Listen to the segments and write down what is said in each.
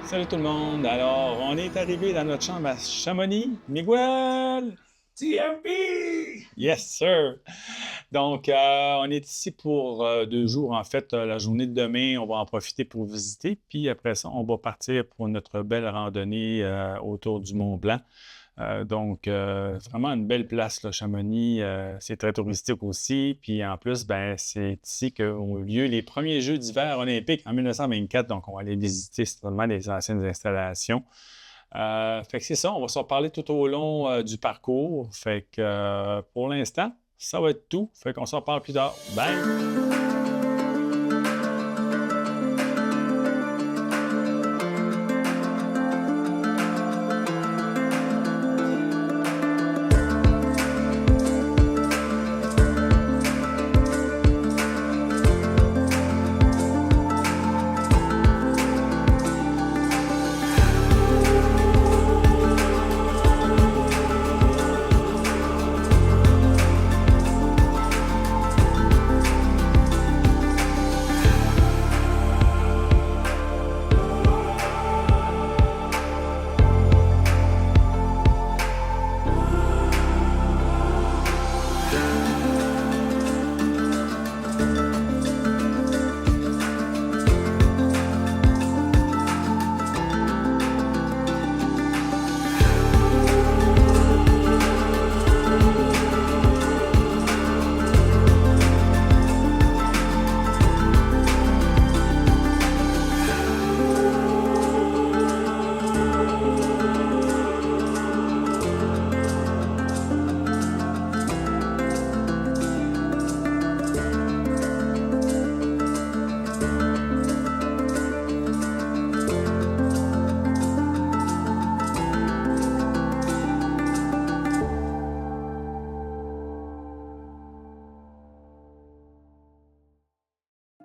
Salut tout le monde. Alors, on est arrivé dans notre chambre à Chamonix. Miguel! TMP! Yes, sir! Donc, on est ici pour 2 jours. En fait, la journée de demain, on va en profiter pour visiter. Puis après ça, on va partir pour notre belle randonnée autour du Mont Blanc. Vraiment une belle place, là, Chamonix. C'est très touristique aussi. Puis en plus, ben, c'est ici qu'ont eu lieu les premiers Jeux d'hiver olympiques en 1924. Donc, on va aller visiter certainement les anciennes installations. Fait que c'est ça, on va s'en parler tout au long du parcours. Fait que pour l'instant, ça va être tout. Fait qu'on s'en parle plus tard. Bye!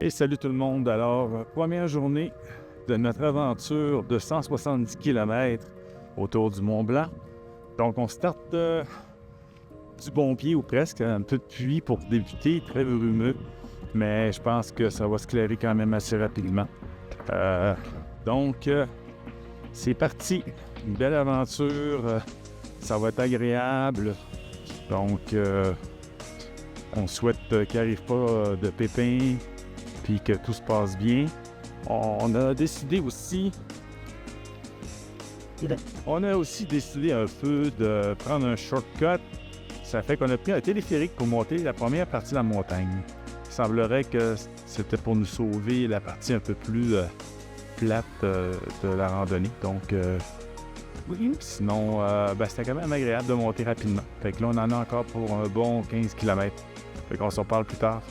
Et salut tout le monde. Alors, première journée de notre aventure de 170 km autour du Mont Blanc. Donc, on starte du bon pied ou presque, un peu de pluie pour débuter, très brumeux, mais je pense que ça va se clairer quand même assez rapidement. C'est parti. Une belle aventure. Ça va être agréable. Donc, on souhaite qu'il n'arrive pas de pépins, puis que tout se passe bien. On a décidé aussi un peu de prendre un shortcut. Ça fait qu'on a pris un téléphérique pour monter la première partie de la montagne. Il semblerait que c'était pour nous sauver la partie un peu plus plate de la randonnée. Donc, oui. Sinon, c'était quand même agréable de monter rapidement. Fait que là, on en a encore pour un bon 15 km. Fait qu'on s'en parle plus tard.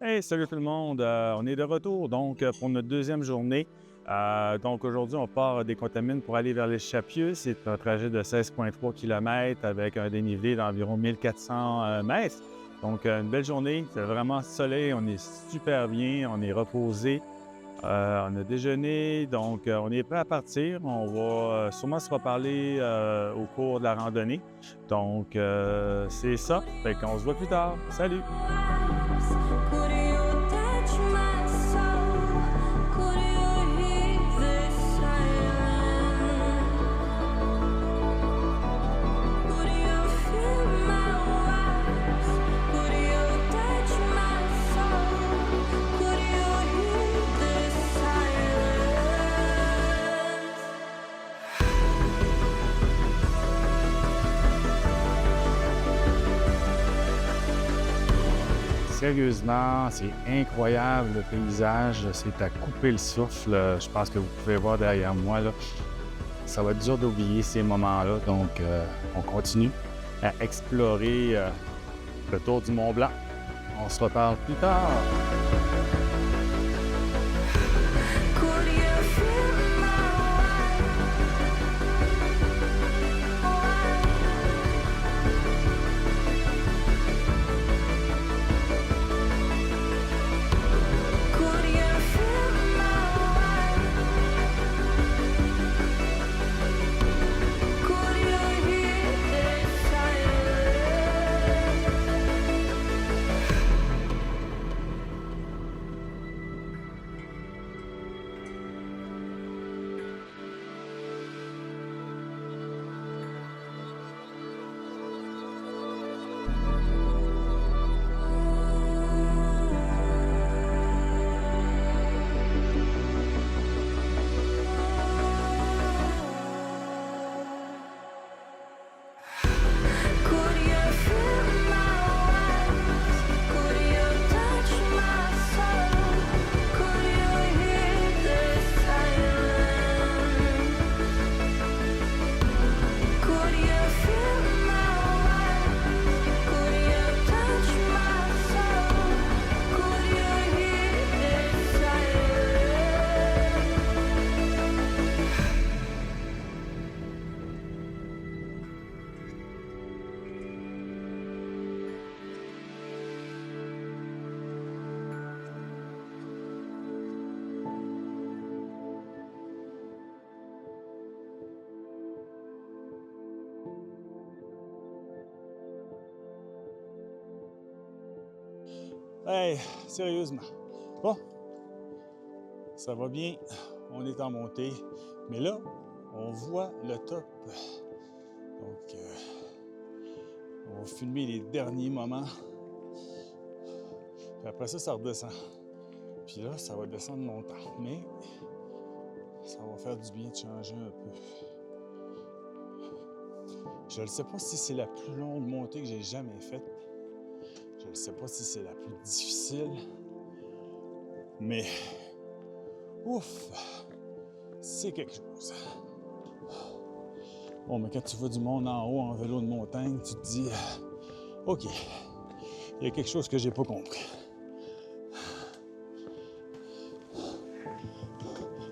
Hey, salut tout le monde! On est de retour donc pour notre deuxième journée. Donc aujourd'hui, on part des Contamines pour aller vers les Chapieux. C'est un trajet de 16,3 km avec un dénivelé d'environ 1400 mètres. Donc une belle journée, c'est vraiment soleil, on est super bien, on est reposé. On a déjeuné, donc on est prêt à partir. On va sûrement se reparler au cours de la randonnée. Donc c'est ça, fait qu'on se voit plus tard. Salut! Sérieusement, c'est incroyable le paysage, c'est à couper le souffle. Je pense que vous pouvez voir derrière moi, là. Ça va être dur d'oublier ces moments-là, donc on continue à explorer le tour du Mont Blanc. On se reparle plus tard. Hey, sérieusement. Bon, ça va bien, on est en montée, mais là, on voit le top. Donc, on va filmer les derniers moments. Puis après ça, ça redescend. Puis là, ça va descendre longtemps, mais ça va faire du bien de changer un peu. Je ne sais pas si c'est la plus longue montée que j'ai jamais faite. Je ne sais pas si c'est la plus difficile, mais ouf, c'est quelque chose. Bon, mais quand tu vois du monde en haut en vélo de montagne, tu te dis, OK, il y a quelque chose que j'ai pas compris.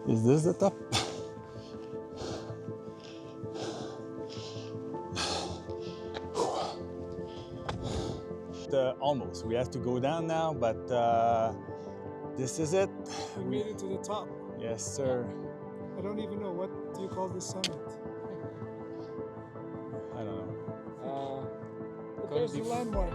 Is this the top? Almost. We have to go down now, but this is it. We made it to the top. Yes, sir. I don't even know, what do you call this summit? I don't know. But there's the landmark.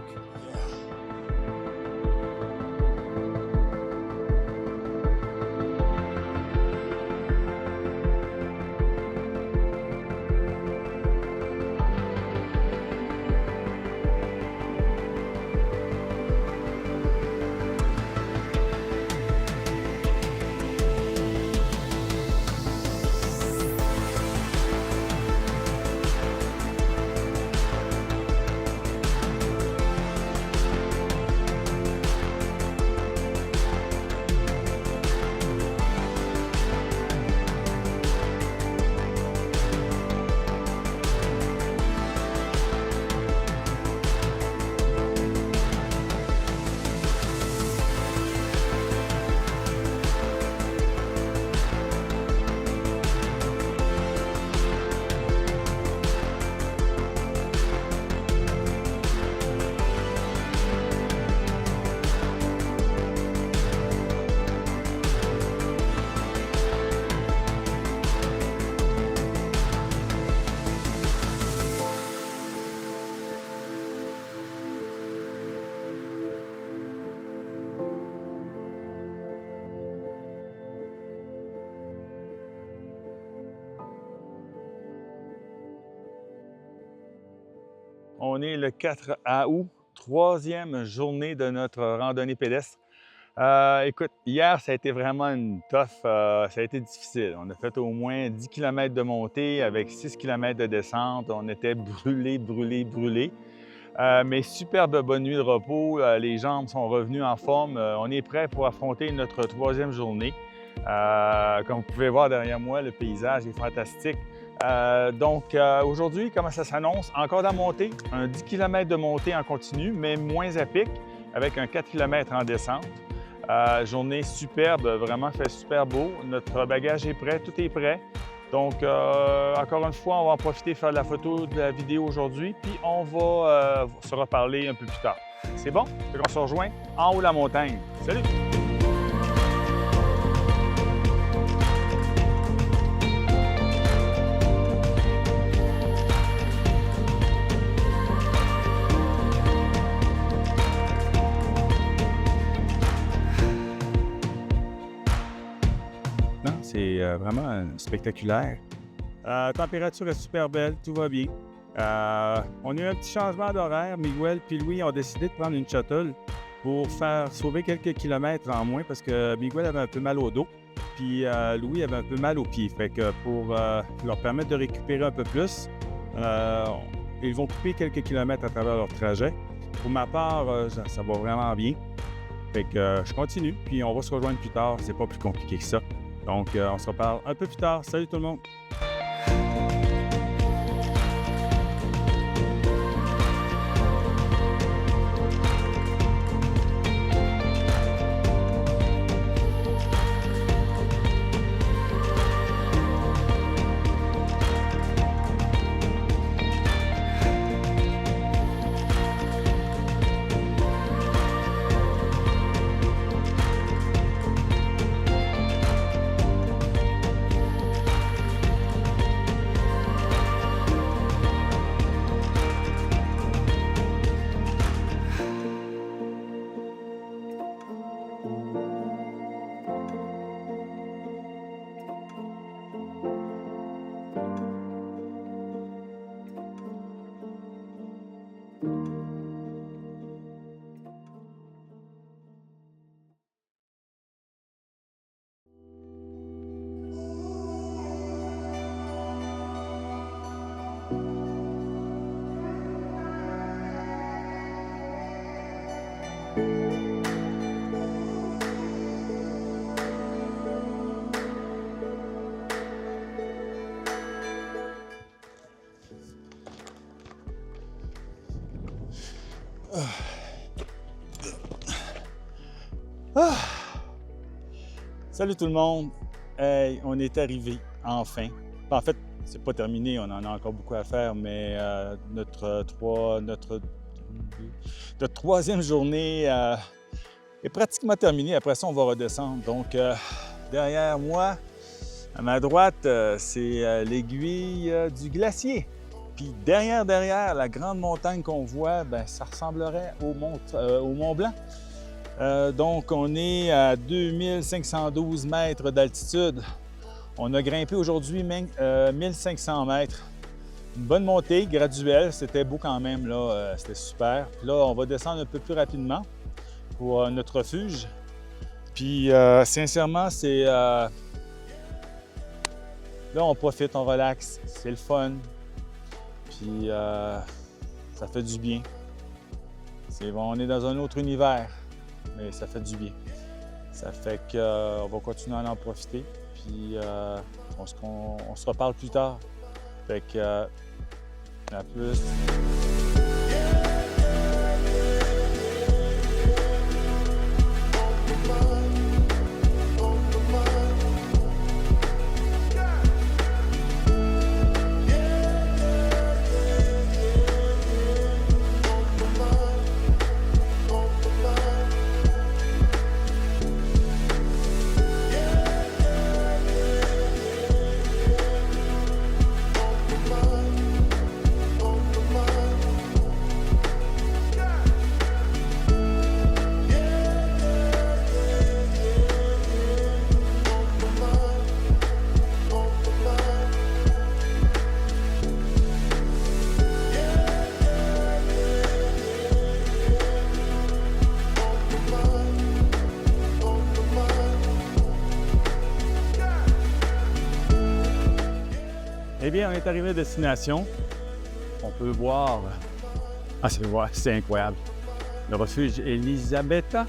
On est le 4 août, troisième journée de notre randonnée pédestre. Écoute, hier, ça a été vraiment une tough, ça a été difficile. On a fait au moins 10 km de montée avec 6 km de descente. On était brûlés. Mais superbe bonne nuit de repos. Les jambes sont revenues en forme. On est prêt pour affronter notre troisième journée. Comme vous pouvez voir derrière moi, le paysage est fantastique. Aujourd'hui, comment ça s'annonce? Encore de la montée, un 10 km de montée en continu, mais moins à pic, avec un 4 km en descente. Journée superbe, vraiment fait super beau. Notre bagage est prêt, tout est prêt. Donc, encore une fois, on va en profiter, faire de la photo, de la vidéo aujourd'hui, puis on va se reparler un peu plus tard. C'est bon? On se rejoint en haut de la montagne. Salut! C'est vraiment spectaculaire. La température est super belle, tout va bien. On a eu un petit changement d'horaire. Miguel et Louis ont décidé de prendre une shuttle pour faire sauver quelques kilomètres en moins parce que Miguel avait un peu mal au dos, puis Louis avait un peu mal aux pieds. Fait que pour leur permettre de récupérer un peu plus, ils vont couper quelques kilomètres à travers leur trajet. Pour ma part, ça va vraiment bien. Fait que je continue, puis on va se rejoindre plus tard. C'est pas plus compliqué que ça. Donc, on se reparle un peu plus tard. Salut tout le monde! Salut tout le monde! Hey, on est arrivé, enfin. En fait, c'est pas terminé, on en a encore beaucoup à faire, mais notre troisième journée est pratiquement terminée. Après ça, on va redescendre. Donc, derrière moi, à ma droite, c'est l'aiguille du glacier. Puis derrière, la grande montagne qu'on voit, bien, ça ressemblerait au Mont Blanc. Donc, on est à 2512 mètres d'altitude. On a grimpé aujourd'hui 1500 mètres. Une bonne montée graduelle, c'était beau quand même, là, c'était super. Puis là, on va descendre un peu plus rapidement pour notre refuge. Puis, sincèrement, c'est... Là, on profite, on relaxe, c'est le fun. Puis, ça fait du bien. On est dans un autre univers, mais ça fait du bien. Ça fait qu'on va continuer à en profiter. Puis, on se reparle plus tard. Fait que, à plus. Eh bien, on est arrivé à destination. On peut voir Ah, c'est incroyable. Le refuge Elisabetta.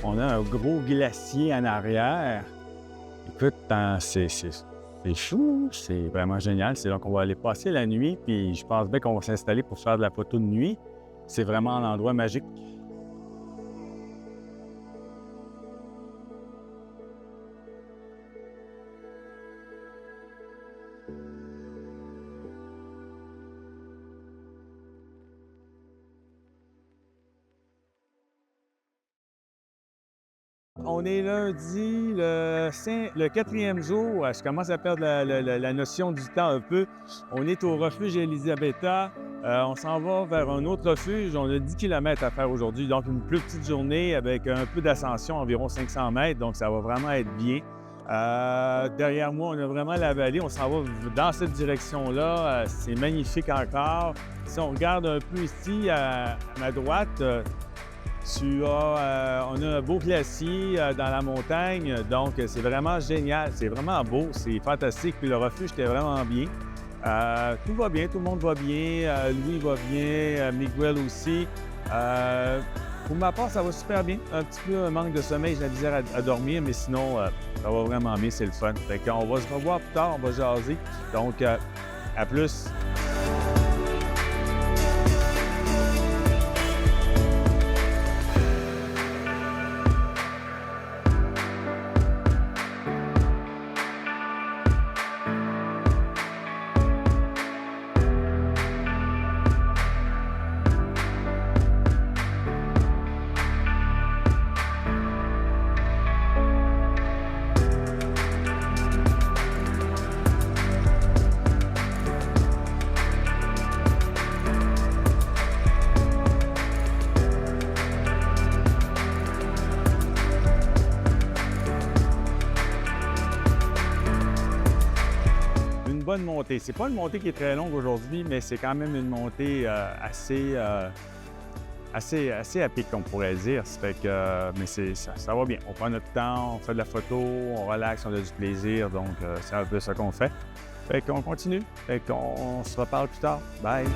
On a un gros glacier en arrière. Écoute, c'est chou, c'est vraiment génial. C'est là qu'on va aller passer la nuit, puis je pense bien qu'on va s'installer pour faire de la photo de nuit. C'est vraiment un endroit magique. On est lundi, le quatrième jour. Je commence à perdre la notion du temps un peu. On est au refuge Elisabetta. On s'en va vers un autre refuge. On a 10 km à faire aujourd'hui, donc une plus petite journée avec un peu d'ascension, environ 500 mètres, donc ça va vraiment être bien. Derrière moi, on a vraiment la vallée. On s'en va dans cette direction-là. C'est magnifique encore. Si on regarde un peu ici, à ma droite, on a un beau glacier dans la montagne, donc c'est vraiment génial, c'est vraiment beau, c'est fantastique. Puis le refuge était vraiment bien. Tout va bien, tout le monde va bien, Louis va bien, Miguel aussi. Pour ma part, ça va super bien. Un petit peu un manque de sommeil, j'ai la misère à dormir, mais sinon, ça va vraiment bien, c'est le fun. Fait qu'on va se revoir plus tard, on va jaser. Donc, à plus! Bonne montée. C'est pas une montée qui est très longue aujourd'hui, mais c'est quand même une montée assez à pic, on pourrait dire. Ça fait que, mais ça va bien. On prend notre temps, on fait de la photo, on relaxe, on a du plaisir, donc c'est un peu ça qu'on fait. Fait qu'on continue. Fait qu'on se reparle plus tard. Bye!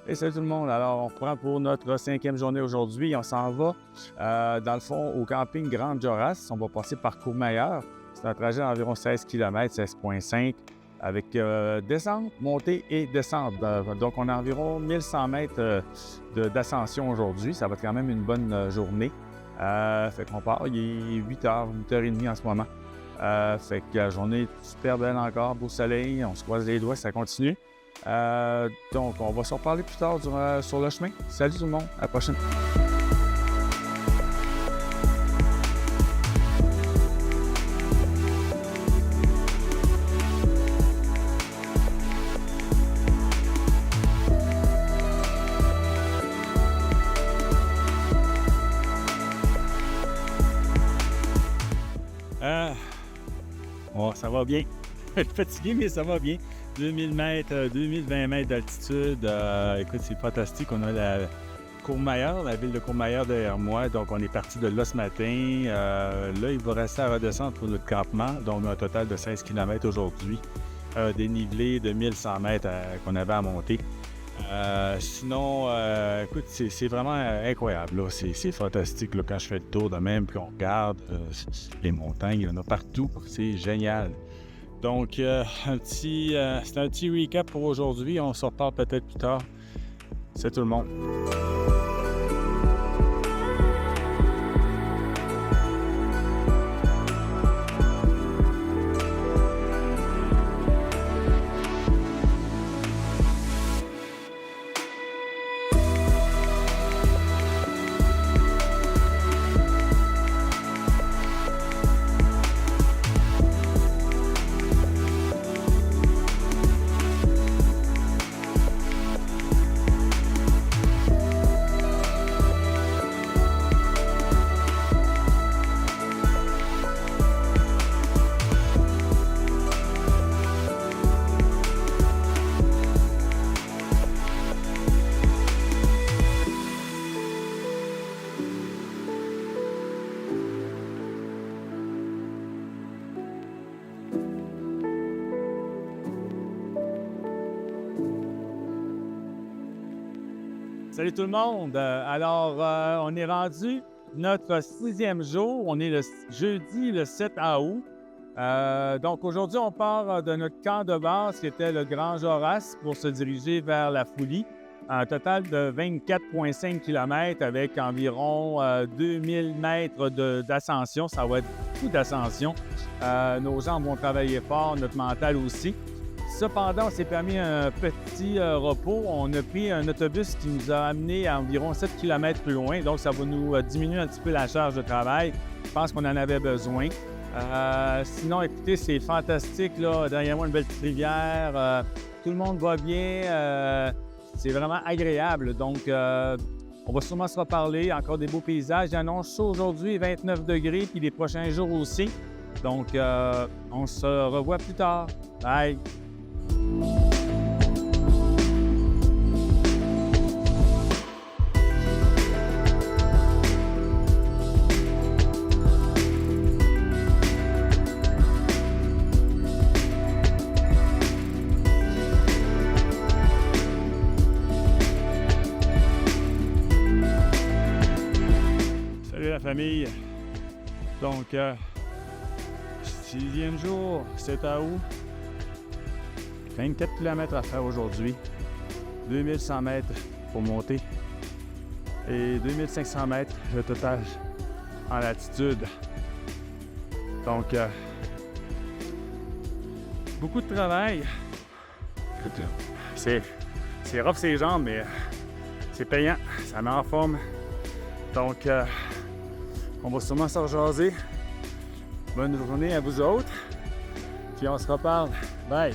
Et salut tout le monde, alors on reprend pour notre 5e journée aujourd'hui. On s'en va dans le fond au camping Grande Jorasse. On va passer par Courmayeur. C'est un trajet d'environ 16 km, 16,5 avec descente, montée et descente. Donc on a environ 1100 mètres d'ascension aujourd'hui. Ça va être quand même une bonne journée. Fait qu'on part, il est 8h, 8h30 en ce moment. Fait que la journée est super belle encore, beau soleil, on se croise les doigts, ça continue. Donc, on va s'en reparler plus tard sur le chemin. Salut tout le monde, à la prochaine! Oh, ça va bien. Je suis fatigué, mais ça va bien. 2000 mètres, 2020 mètres d'altitude. Écoute, c'est fantastique. On a la Courmayeur, la ville de Courmayeur derrière moi. Donc, on est parti de là ce matin. Là, il va rester à redescendre pour notre campement. Donc, on a un total de 16 km aujourd'hui. Dénivelé de 1100 mètres qu'on avait à monter. Sinon, écoute, c'est vraiment incroyable. Là. C'est fantastique là, quand je fais le tour de même, puis on regarde les montagnes, il y en a partout. C'est génial. Donc, c'est un petit recap pour aujourd'hui. On se reparle peut-être plus tard. C'est tout le monde. Salut tout le monde! On est rendu notre 6e jour. On est le jeudi, le 7 août. Donc, aujourd'hui, on part de notre camp de base qui était le Grand Joras pour se diriger vers la Foulie. Un total de 24,5 km avec environ 2000 mètres d'ascension. Ça va être beaucoup d'ascension. Nos jambes vont travailler fort, notre mental aussi. Cependant, on s'est permis un petit repos. On a pris un autobus qui nous a amené à environ 7 km plus loin. Donc, ça va nous diminuer un petit peu la charge de travail. Je pense qu'on en avait besoin. Sinon, écoutez, c'est fantastique. Là. Derrière moi, une belle petite rivière. Tout le monde va bien. C'est vraiment agréable. Donc, on va sûrement se reparler. Encore des beaux paysages. J'annonce chaud aujourd'hui, 29 degrés, puis les prochains jours aussi. Donc, on se revoit plus tard. Bye! Salut la famille! Donc, 6e jour, 7 août. 24 km à faire aujourd'hui, 2100 mètres pour monter et 2500 mètres le total en altitude. Donc, beaucoup de travail. C'est rough ses jambes, mais c'est payant, ça met en forme. Donc, on va sûrement se rejaser. Bonne journée à vous autres, puis on se reparle. Bye!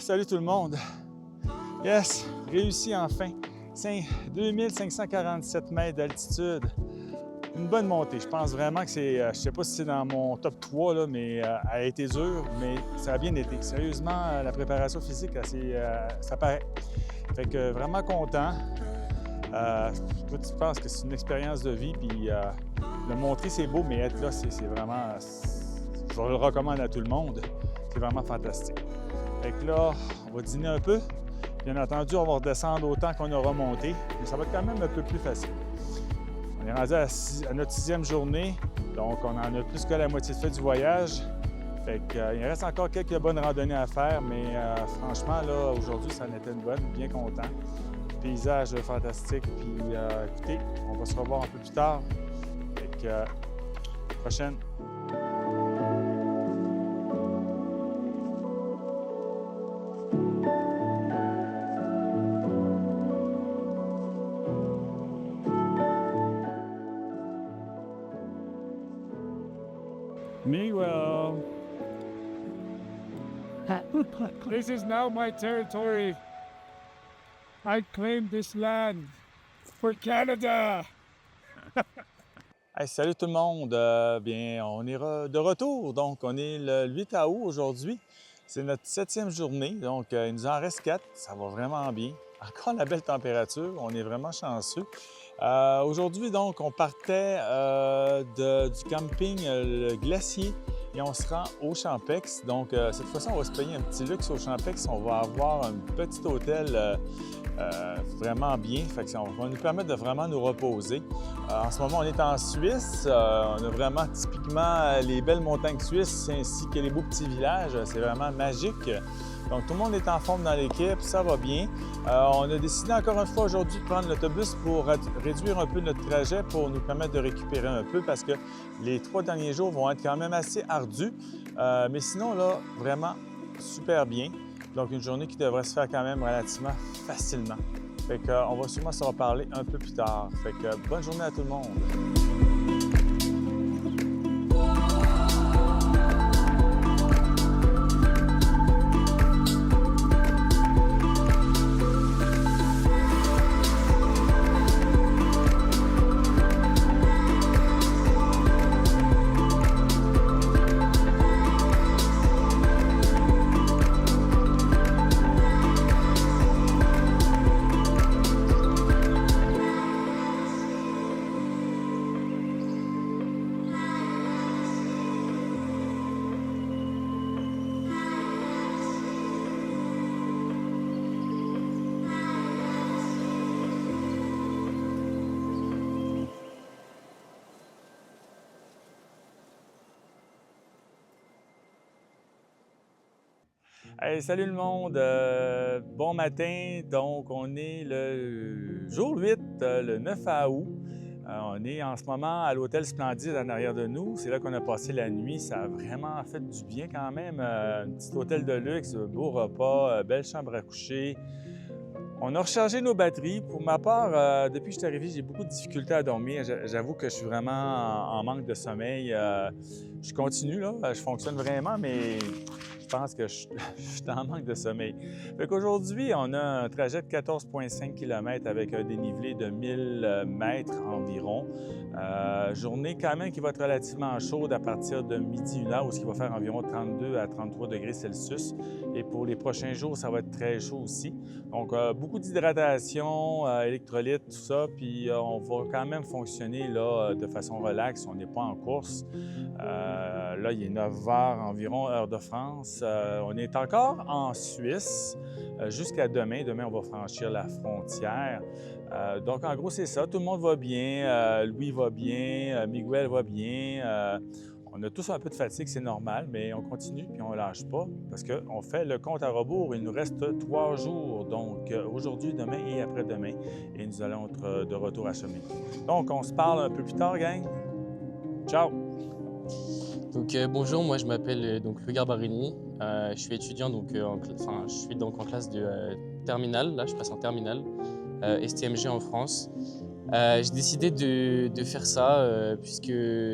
Salut tout le monde! Yes! Réussi enfin! 2547 mètres d'altitude. Une bonne montée. Je pense vraiment que c'est... je sais pas si c'est dans mon top 3, là, mais elle a été dure, mais ça a bien été. Sérieusement, la préparation physique, ça paraît. Fait que vraiment content. Toi, tu penses que c'est une expérience de vie, puis le montrer, c'est beau, mais être là, c'est vraiment... Je le recommande à tout le monde. C'est vraiment fantastique. Fait que là, on va dîner un peu. Bien entendu, on va redescendre autant qu'on aura monté, mais ça va être quand même un peu plus facile. On est rendu à notre 6e journée, donc on en a plus que la moitié de fait du voyage. Fait que, il reste encore quelques bonnes randonnées à faire, mais franchement, là, aujourd'hui, ça en était une bonne, bien content. Paysage fantastique, puis écoutez, on va se revoir un peu plus tard. Fait que, prochaine. Miguel. This is now my territory. I claim this land for Canada. Hey, salut tout le monde! Bien, on est de retour. Donc, on est le 8 août aujourd'hui. C'est notre 7e journée. Donc, il nous en reste 4. Ça va vraiment bien. encore la belle température. On est vraiment chanceux. Aujourd'hui, donc, on partait du camping Le Glacier et on se rend au Champex. Donc, cette fois-ci, on va se payer un petit luxe au Champex. On va avoir un petit hôtel vraiment bien. Fait que ça va nous permettre de vraiment nous reposer. En ce moment, on est en Suisse. On a vraiment typiquement les belles montagnes suisses ainsi que les beaux petits villages. C'est vraiment magique. Donc, tout le monde est en forme dans l'équipe, ça va bien. On a décidé encore une fois aujourd'hui de prendre l'autobus pour réduire un peu notre trajet pour nous permettre de récupérer un peu parce que les 3 derniers jours vont être quand même assez ardus. Mais sinon, là, vraiment super bien. Donc, une journée qui devrait se faire quand même relativement facilement. Fait qu'on va sûrement se reparler un peu plus tard. Fait que bonne journée à tout le monde! Hey, salut le monde! Bon matin, donc on est le jour 8, le 9 août. On est en ce moment à l'hôtel Splendide en arrière de nous. C'est là qu'on a passé la nuit. Ça a vraiment fait du bien quand même. Un petit hôtel de luxe, beau repas, belle chambre à coucher. On a rechargé nos batteries. Pour ma part, depuis que je suis arrivé, j'ai beaucoup de difficultés à dormir. J'avoue que je suis vraiment en manque de sommeil. Je continue, là. Je fonctionne vraiment, mais je pense que je suis en manque de sommeil. Fait qu'aujourd'hui, on a un trajet de 14,5 km avec un dénivelé de 1000 mètres environ. Journée quand même qui va être relativement chaude à partir de midi, 1 heure, où il va faire environ 32 à 33 degrés Celsius. Et pour les prochains jours, ça va être très chaud aussi. Donc, beaucoup d'hydratation, électrolytes, tout ça. Puis, on va quand même fonctionner là, de façon relaxe. On n'est pas en course. Là, il est 9 heures environ, heure de France. On est encore en Suisse jusqu'à demain. Demain, on va franchir la frontière. Donc, en gros, c'est ça. Tout le monde va bien. Louis va bien. Miguel va bien. On a tous un peu de fatigue, c'est normal, mais on continue puis on ne lâche pas parce qu'on fait le compte à rebours. Il nous reste 3 jours, donc aujourd'hui, demain et après-demain. Et nous allons être de retour à chemin. Donc, on se parle un peu plus tard, gang. Ciao! Donc bonjour, moi je m'appelle donc Louis Garbarini. Je suis étudiant donc je suis donc en classe de terminale. Là, je passe en terminale STMG en France. J'ai décidé de faire ça puisque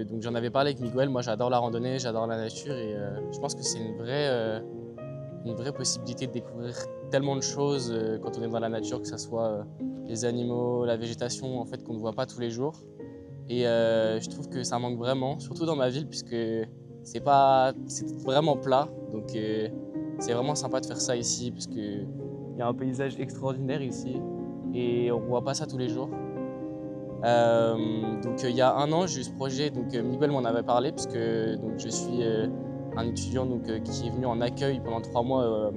donc j'en avais parlé avec Miguel. Moi, j'adore la randonnée, j'adore la nature et je pense que c'est une vraie possibilité de découvrir tellement de choses quand on est dans la nature, que ce soit les animaux, la végétation en fait qu'on ne voit pas tous les jours. Et je trouve que ça manque vraiment, surtout dans ma ville, puisque c'est vraiment plat. Donc c'est vraiment sympa de faire ça ici, puisqu'il y a un paysage extraordinaire ici et on ne voit pas ça tous les jours. Donc il y a 1 an, j'ai eu ce projet, donc Miguel m'en avait parlé, puisque donc, je suis un étudiant donc, qui est venu en accueil pendant 3 mois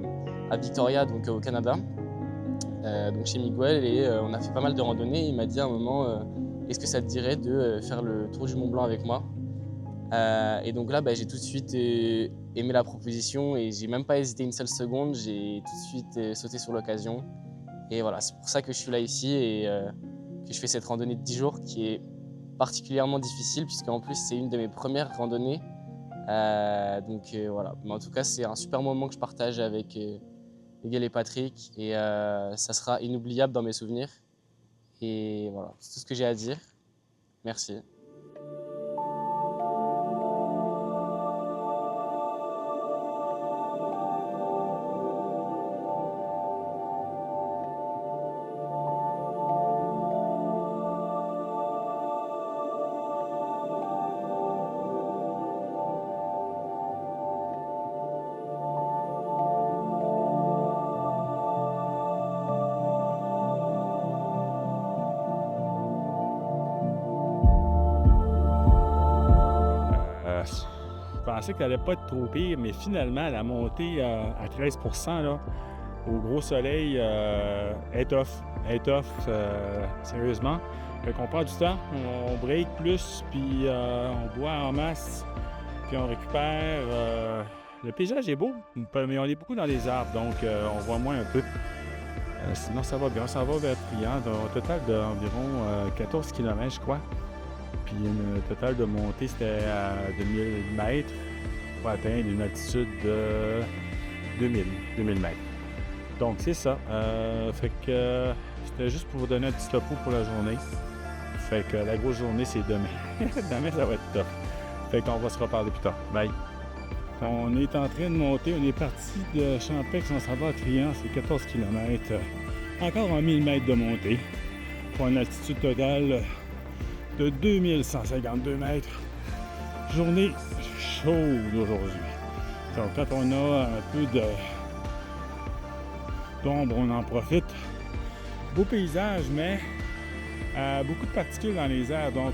à Victoria, donc au Canada, donc chez Miguel, et on a fait pas mal de randonnées. Il m'a dit à un moment est-ce que ça te dirait de faire le tour du Mont Blanc avec moi? Et donc là, j'ai tout de suite aimé la proposition et j'ai même pas hésité une seule seconde. J'ai tout de suite sauté sur l'occasion. Et voilà, c'est pour ça que je suis là ici et que je fais cette randonnée de 10 jours qui est particulièrement difficile puisqu'en plus, c'est une de mes premières randonnées. Donc voilà, mais en tout cas, c'est un super moment que je partage avec Miguel et Patrick et ça sera inoubliable dans mes souvenirs. Et voilà, c'est tout ce que j'ai à dire. Merci. je pensais qu'elle allait pas être trop pire, mais finalement, la montée à 13% là, au gros soleil est tough. Sérieusement. Fait qu'on prend du temps, on break plus, puis on boit en masse, puis on récupère. Le paysage est beau, mais on est beaucoup dans les arbres, donc on voit moins un peu. Sinon, ça va bien, ça va vers Trian, un total d'environ 14 km, je crois. Puis un total de montée, c'était à 2000 mètres pour atteindre une altitude de 2000 mètres. Donc, c'est ça. Fait que c'était juste pour vous donner un petit topo pour la journée. Fait que la grosse journée, c'est demain. Demain, ça va être top. Fait qu'on va se reparler plus tard. Bye! On est en train de monter. On est parti de Champex, on s'en va à Trian, c'est 14 km. Encore en 1000 mètres de montée. Pour une altitude totale de 2152 mètres. Journée chaude aujourd'hui. Donc, quand on a un peu d'ombre, on en profite. Beau paysage, mais beaucoup de particules dans les airs, donc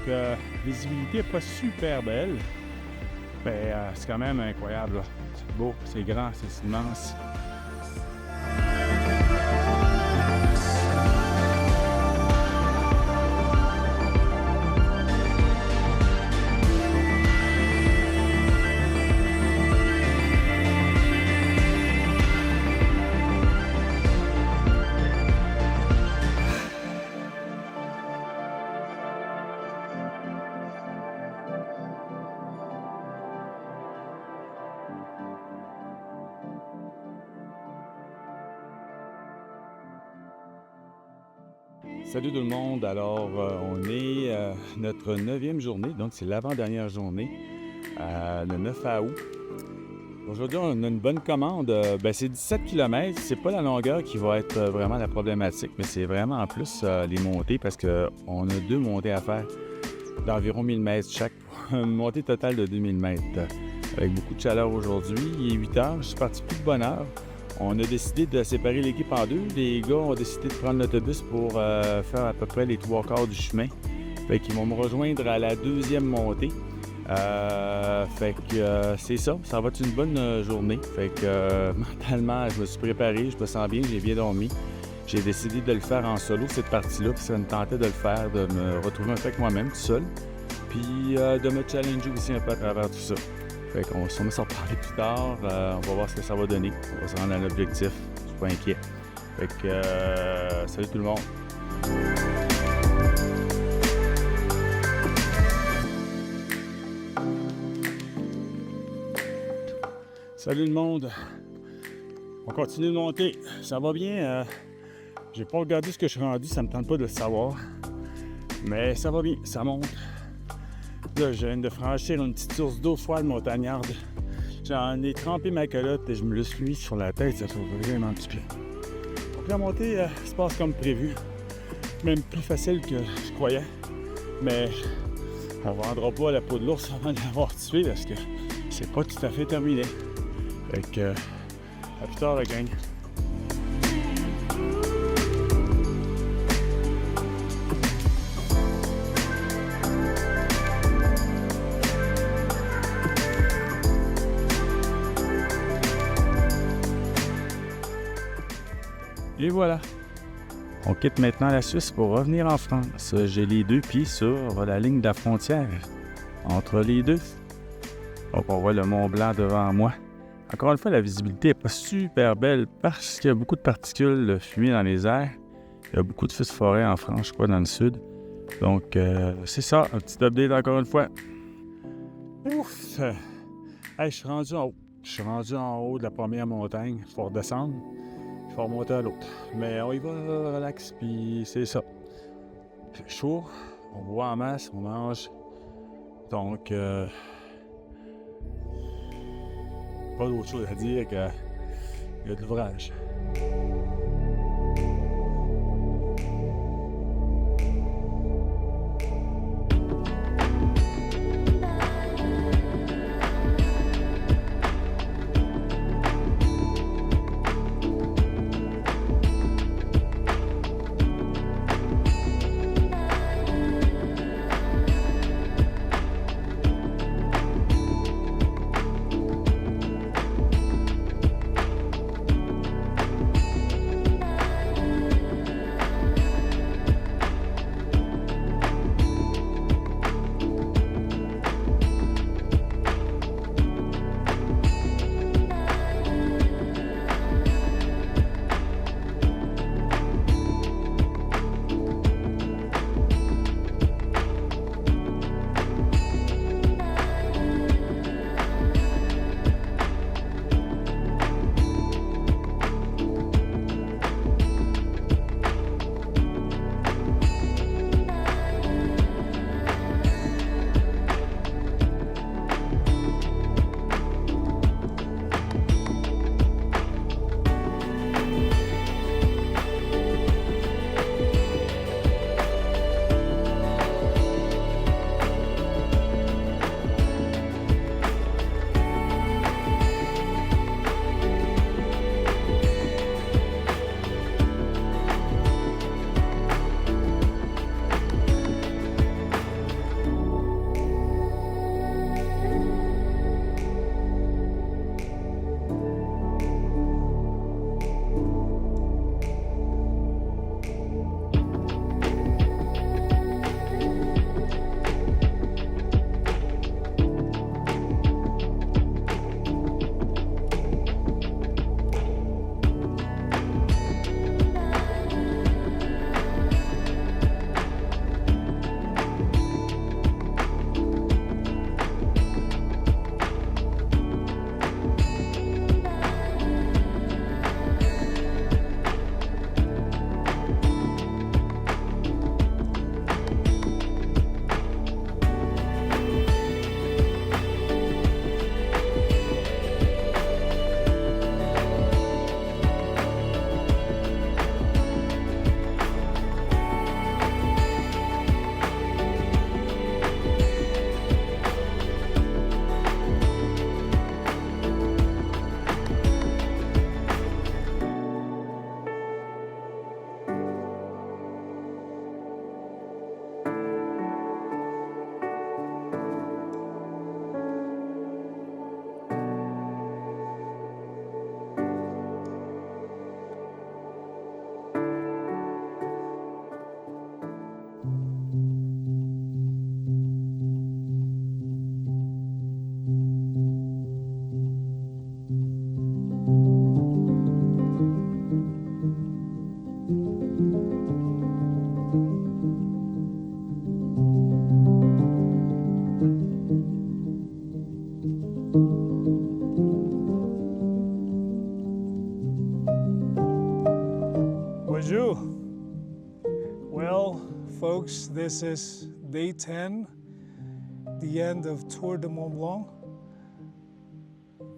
visibilité n'est pas super belle. Mais c'est quand même incroyable. Là. C'est beau, c'est grand, c'est immense. Salut tout le monde, alors on est notre 9e journée, donc c'est l'avant-dernière journée, le 9 août. Aujourd'hui on a une bonne commande, c'est 17 km, c'est pas la longueur qui va être vraiment la problématique, mais c'est vraiment en plus les montées parce qu'on a 2 montées à faire d'environ 1000 mètres chaque, une montée totale de 2000 mètres. Avec beaucoup de chaleur aujourd'hui, il est 8 heures, je suis parti plus de bonne heure. On a décidé de séparer l'équipe en deux. Les gars ont décidé de prendre l'autobus pour faire à peu près les 3/4 du chemin. Fait qu'ils vont me rejoindre à la 2e montée. Fait que c'est ça. Ça va être une bonne journée. Fait que mentalement, je me suis préparé, je me sens bien, j'ai bien dormi. J'ai décidé de le faire en solo, cette partie-là, puis ça me tentait de le faire, de me retrouver un peu avec moi-même tout seul. Puis de me challenger aussi un peu à travers tout ça. Fait qu'on va s'en reparler plus tard. On va voir ce que ça va donner. On va se rendre à l'objectif. Je suis pas inquiet. Fait que salut tout le monde. Salut le monde. On continue de monter. Ça va bien. J'ai pas regardé ce que je suis rendu. Ça me tente pas de le savoir. Mais ça va bien. Ça monte. Là, je viens de franchir une petite source d'eau froide montagnarde. J'en ai trempé ma calotte et je me le suis mis sur la tête. Ça fait vraiment du bien. Donc la montée se passe comme prévu. Même plus facile que je croyais. Mais on ne vendra pas la peau de l'ours avant de l'avoir tué parce que c'est pas tout à fait terminé. Fait que à plus tard la gang. Et voilà, on quitte maintenant la Suisse pour revenir en France. J'ai les 2 pieds sur la ligne de la frontière, entre les deux. Donc on voit le Mont Blanc devant moi. Encore une fois, la visibilité n'est pas super belle parce qu'il y a beaucoup de particules de fumée dans les airs. Il y a beaucoup de feux de forêt en France, je crois, dans le sud. Donc c'est ça, un petit update encore une fois. Ouf! Hey, je suis rendu en haut. Je suis rendu en haut de la première montagne. Il faut redescendre. Il faut remonter à l'autre. Mais on y va relax, puis c'est ça. C'est chaud, on boit en masse, on mange. Donc, pas d'autre chose à dire qu'il y a de l'ouvrage. Well, folks, this is day 10, the end of Tour de Mont Blanc.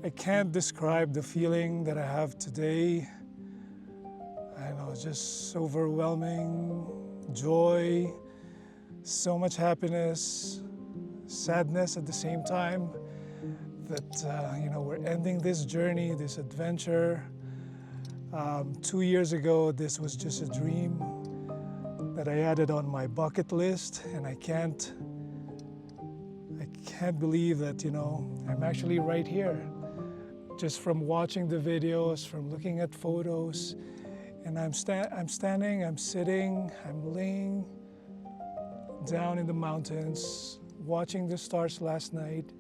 I can't describe the feeling that I have today. I know, it's just overwhelming joy, so much happiness, sadness at the same time that, we're ending this journey, this adventure. 2 years ago, this was just a dream that I added on my bucket list, and I can't believe that, I'm actually right here. Just from watching the videos, from looking at photos, and I'm standing, I'm sitting, I'm laying down in the mountains, watching the stars last night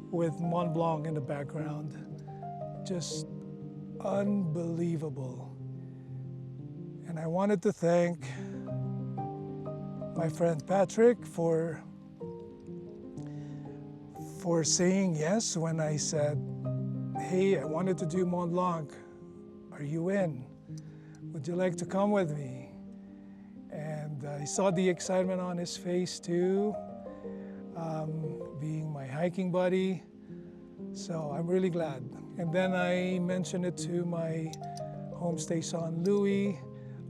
with Mont Blanc in the background. Just unbelievable. And I wanted to thank my friend Patrick for saying yes when I said, hey, I wanted to do Mont Blanc. Are you in? Would you like to come with me? And I saw the excitement on his face too, being my hiking buddy. So I'm really glad. And then I mentioned it to my homestay son, Louis,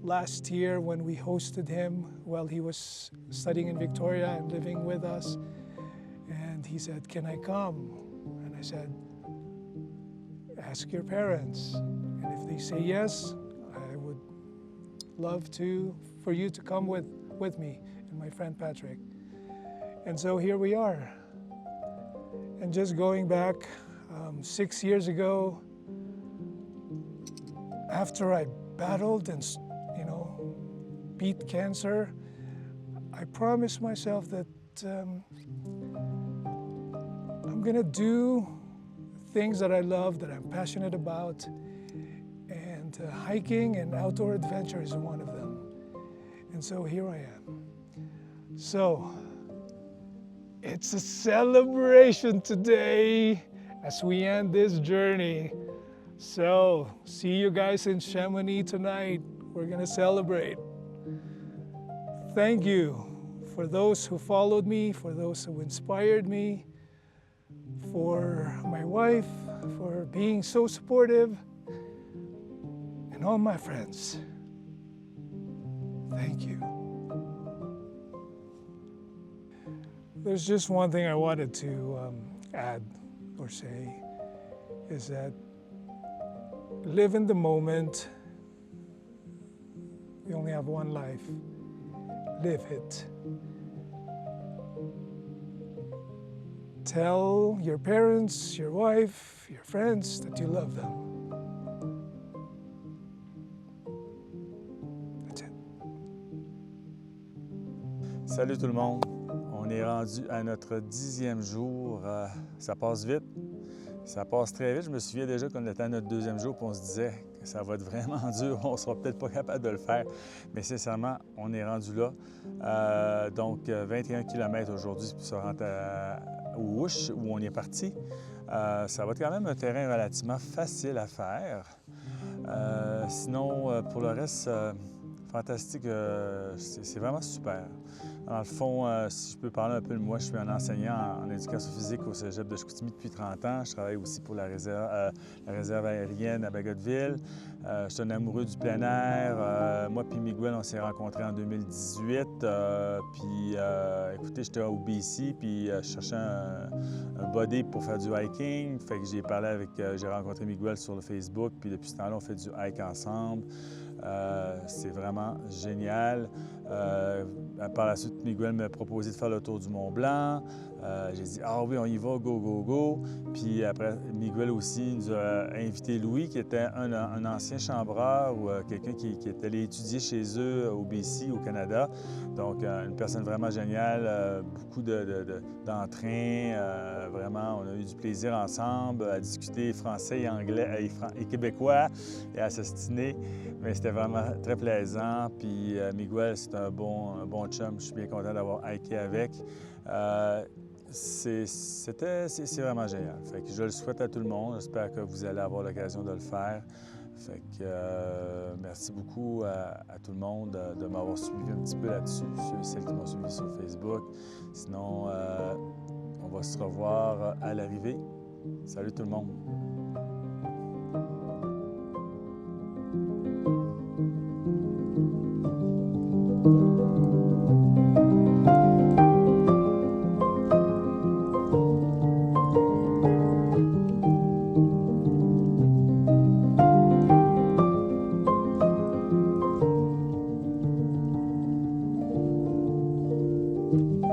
last year when we hosted him while he was studying in Victoria and living with us. And he said, can I come? And I said, ask your parents. And if they say yes, I would love for you to come with me and my friend Patrick. And so here we are. And just going back 6 years ago, after I battled and beat cancer, I promised myself that I'm gonna do things that I love, that I'm passionate about, and hiking and outdoor adventure is one of them. And so here I am. So it's a celebration today as we end this journey. So see you guys in Chamonix tonight. We're gonna celebrate. Thank you for those who followed me, for those who inspired me, for my wife, for being so supportive, and all my friends. Thank you. There's just one thing I wanted to add or say, is that live in the moment. You only have one life. Live it. Tell your parents, your wife, your friends that you love them. That's it. Salut tout le monde. On est rendu à notre 10e jour. Ça passe vite. Ça passe très vite. Je me souviens déjà qu'on était à notre 2e jour et on se disait que ça va être vraiment dur. On ne sera peut-être pas capable de le faire. Mais sincèrement, on est rendu là. Donc, 21 km aujourd'hui pour se rendre au Ouche où on est parti. Ça va être quand même un terrain relativement facile à faire. Sinon, pour le reste, fantastique. C'est vraiment super. Dans le fond, si je peux parler un peu de moi, je suis un enseignant en éducation physique au Cégep de Chicoutimi depuis 30 ans. Je travaille aussi pour la réserve aérienne à Bagotville. Je suis un amoureux du plein air. Moi puis Miguel, on s'est rencontrés en 2018. Écoutez, j'étais au BC, puis je cherchais un buddy pour faire du hiking. Fait que j'ai rencontré Miguel sur le Facebook, puis depuis ce temps-là, on fait du hike ensemble. C'est vraiment génial. Par la suite, Miguel m'a proposé de faire le tour du Mont Blanc. J'ai dit « Ah oui, on y va, go, go, go ». Puis après, Miguel aussi nous a invité Louis, qui était un ancien chambreur ou quelqu'un qui est allé étudier chez eux au BC, au Canada. Donc, une personne vraiment géniale, beaucoup d'entrain. Vraiment, on a eu du plaisir ensemble à discuter français et anglais et québécois et à s'ostiner. Mais c'était vraiment très plaisant. Puis Miguel, c'est un bon chum. Je suis bien content d'avoir hiké avec. C'est vraiment génial. Fait que je le souhaite à tout le monde. J'espère que vous allez avoir l'occasion de le faire. Fait que merci beaucoup à tout le monde de m'avoir suivi un petit peu là-dessus, ceux et celles qui m'ont suivi sur Facebook. Sinon, on va se revoir à l'arrivée. Salut tout le monde! Thank you.